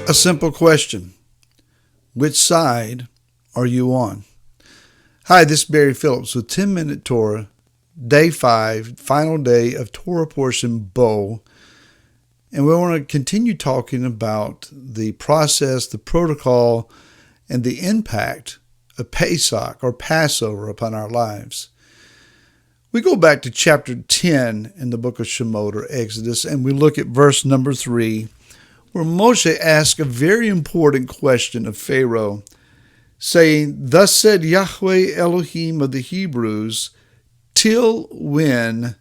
A simple question. Which side are you on? Hi, this is Barry Phillips with 10 Minute Torah, Day 5, final day of Torah portion Bo. And we want to continue talking about the process, the protocol, and the impact of Pesach or Passover upon our lives. We go back to chapter 10 in the book of Shemot or Exodus, and we look at verse number 3, where Moshe asks a very important question of Pharaoh, saying, "Thus said Yahweh Elohim of the Hebrews, till when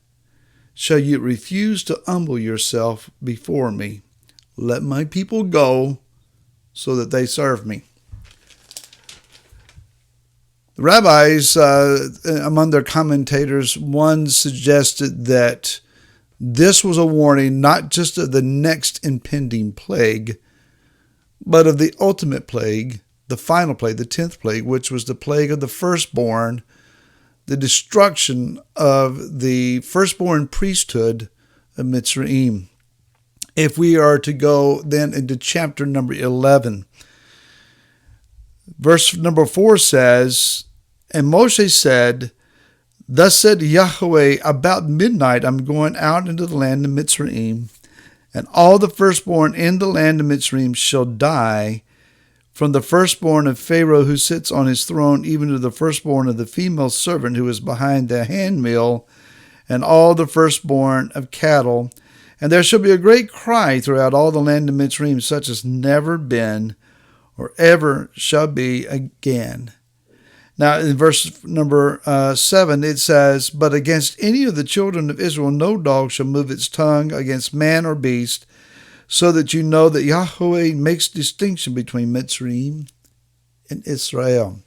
shall you refuse to humble yourself before me? Let my people go so that they serve me." The rabbis, among their commentators, one suggested that this was a warning not just of the next impending plague, but of the ultimate plague, the final plague, the 10th plague, which was the plague of the firstborn, the destruction of the firstborn priesthood of Mitzrayim. If we are to go then into chapter number 11, verse number 4 says, "And Moshe said, Thus said Yahweh, about midnight I'm going out into the land of Mitzrayim, and all the firstborn in the land of Mitzrayim shall die, from the firstborn of Pharaoh who sits on his throne, even to the firstborn of the female servant who is behind the handmill, and all the firstborn of cattle. And there shall be a great cry throughout all the land of Mitzrayim, such as never been or ever shall be again." Now, in verse number 7, it says, "But against any of the children of Israel no dog shall move its tongue against man or beast, so that you know that Yahweh makes distinction between Mitzrayim and Israel."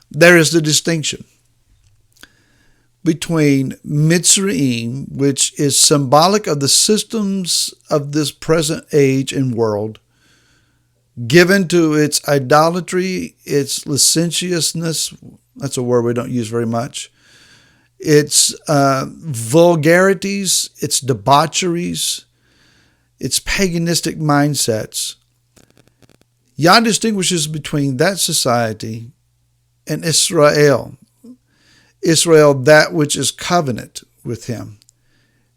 There is the distinction between Mitzrayim, which is symbolic of the systems of this present age and world, given to its idolatry, its licentiousness, that's a word we don't use very much, its vulgarities, its debaucheries, its paganistic mindsets. Yah distinguishes between that society and Israel. Israel, that which is covenant with him,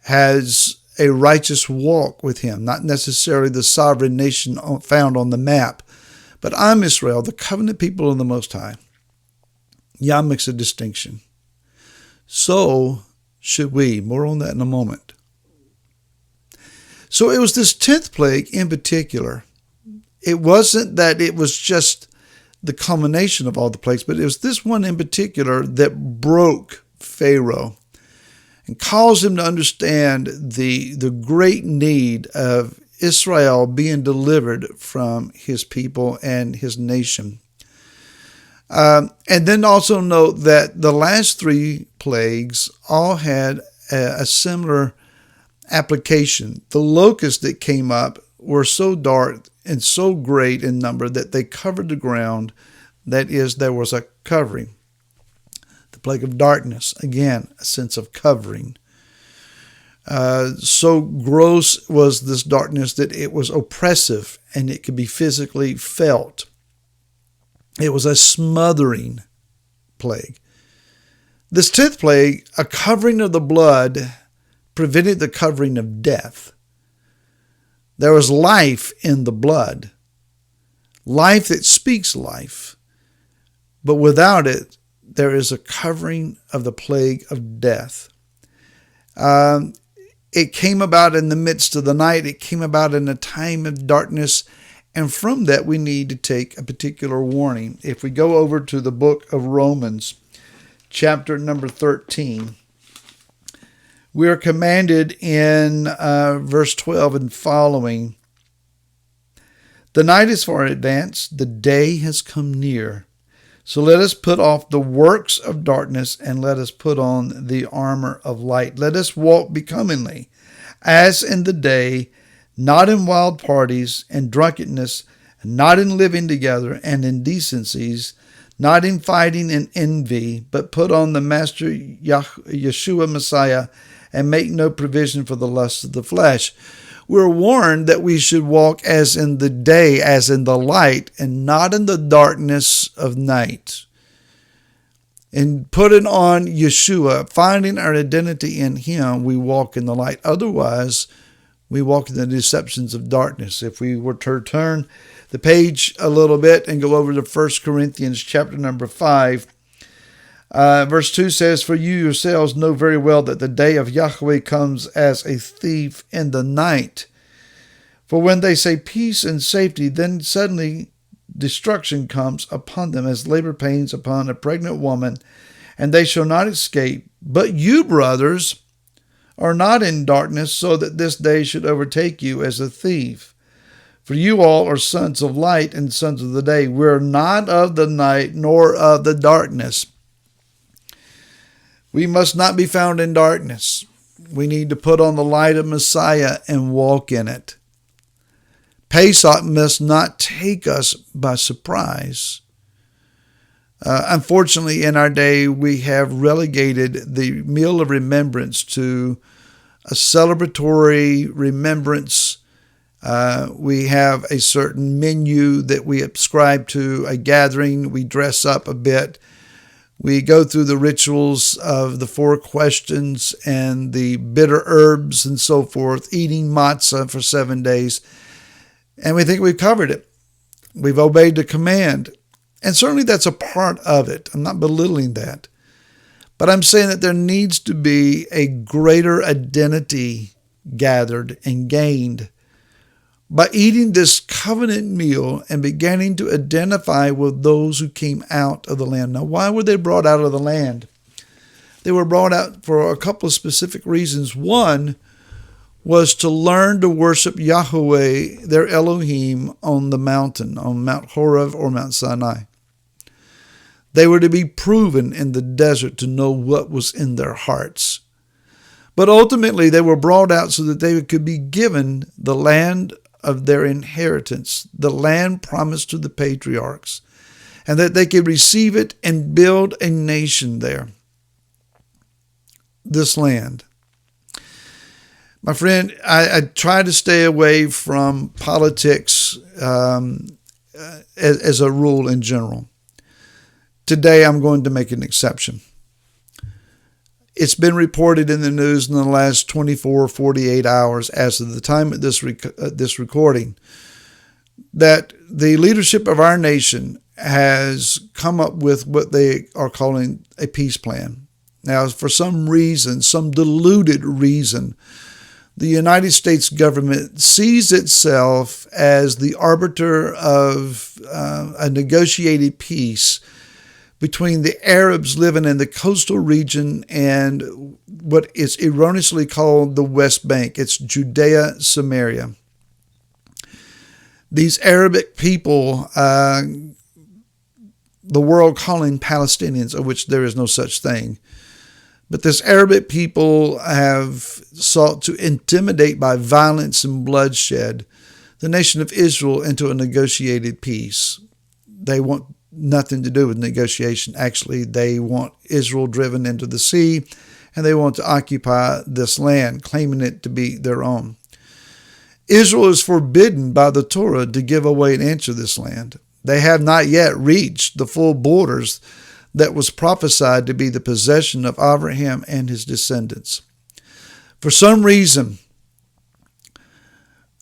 has a righteous walk with him, not necessarily the sovereign nation found on the map, but I'm Israel, the covenant people of the Most High. Yah makes a distinction. So should we. More on that in a moment. So it was this 10th plague in particular. It wasn't that it was just the culmination of all the plagues, but it was this one in particular that broke Pharaoh and caused him to understand the great need of Israel being delivered from his people and his nation. And then also note that the last 3 plagues all had a similar application. The locusts that came up were so dark and so great in number that they covered the ground. That is, there was a covering. The plague of darkness, again, a sense of covering. So gross was this darkness that it was oppressive and it could be physically felt. It was a smothering plague. This 10th plague, a covering of the blood, prevented the covering of death. There was life in the blood, life that speaks life, but without it, there is a covering of the plague of death. It came about in the midst of the night. It came about in a time of darkness. And from that, we need to take a particular warning. If we go over to the book of Romans, chapter number 13, we are commanded in verse 12 and following, "The night is far advanced, the day has come near. So let us put off the works of darkness and let us put on the armor of light. Let us walk becomingly, as in the day, not in wild parties and drunkenness, not in living together and indecencies, not in fighting and envy, but put on the Master Yeshua Messiah and make no provision for the lusts of the flesh." we're warned that we should walk as in the day, as in the light, and not in the darkness of night. And putting on Yeshua, finding our identity in Him, we walk in the light. Otherwise, we walk in the deceptions of darkness. If we were to turn the page a little bit and go over to 1 Corinthians chapter number 5, verse 2 says, "For you yourselves know very well that the day of Yahweh comes as a thief in the night. For when they say peace and safety, then suddenly destruction comes upon them as labor pains upon a pregnant woman, and they shall not escape. But you, brothers, are not in darkness, so that this day should overtake you as a thief. For you all are sons of light and sons of the day. We are not of the night nor of the darkness." We must not be found in darkness. We need to put on the light of Messiah and walk in it. Pesach must not take us by surprise. Unfortunately, in our day, we have relegated the meal of remembrance to a celebratory remembrance. We have a certain menu that we ascribe to a gathering. We dress up a bit. We go through the rituals of the 4 questions and the bitter herbs and so forth, eating matzah for 7 days. And we think we've covered it. We've obeyed the command. And certainly that's a part of it. I'm not belittling that. But I'm saying that there needs to be a greater identity gathered and gained by eating this covenant meal and beginning to identify with those who came out of the land. Now, why were they brought out of the land? They were brought out for a couple of specific reasons. One was to learn to worship Yahweh, their Elohim, on the mountain, on Mount Horeb or Mount Sinai. They were to be proven in the desert to know what was in their hearts. But ultimately, they were brought out so that they could be given the land of their inheritance, the land promised to the patriarchs, and that they could receive it and build a nation there. This land. My friend, I try to stay away from politics as a rule in general. Today, I'm going to make an exception. It's been reported in the news in the last 24 or 48 hours, as of the time of this recording, that the leadership of our nation has come up with what they are calling a peace plan. Now, for some reason, some deluded reason, the United States government sees itself as the arbiter of a negotiated peace between the Arabs living in the coastal region and what is erroneously called the West Bank. It's Judea, Samaria. These Arabic people, the world calling Palestinians, of which there is no such thing. But this Arabic people have sought to intimidate by violence and bloodshed the nation of Israel into a negotiated peace. They want nothing to do with negotiation. Actually, they want Israel driven into the sea, and they want to occupy this land, claiming it to be their own. Israel is forbidden by the Torah to give away an inch of this land. They have not yet reached the full borders that was prophesied to be the possession of Abraham and his descendants. For some reason,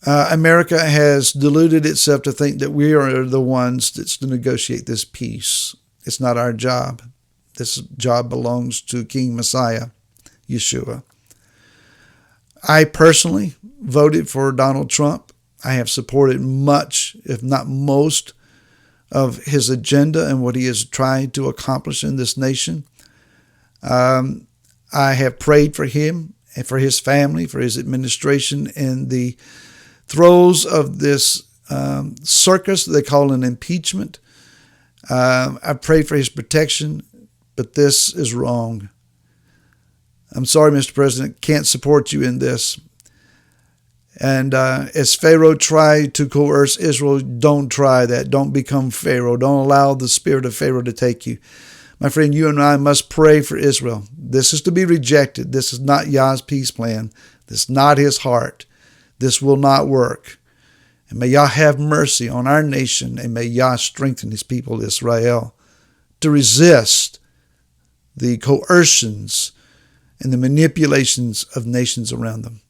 America has deluded itself to think that we are the ones that's to negotiate this peace. It's not our job. This job belongs to King Messiah, Yeshua. I personally voted for Donald Trump. I have supported much, if not most, of his agenda and what he is trying to accomplish in this nation. I have prayed for him and for his family, for his administration in the throes of this circus they call an impeachment. I prayed for his protection, but this is wrong. I'm sorry, Mr. President, can't support you in this. And as Pharaoh tried to coerce Israel, don't try that. Don't become Pharaoh. Don't allow the spirit of Pharaoh to take you. My friend, you and I must pray for Israel. This is to be rejected. This is not Yah's peace plan. This is not his heart. This will not work. And may Yah have mercy on our nation, and may Yah strengthen his people, Israel, to resist the coercions and the manipulations of nations around them.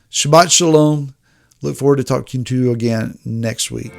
Shabbat Shalom. Look forward to talking to you again next week.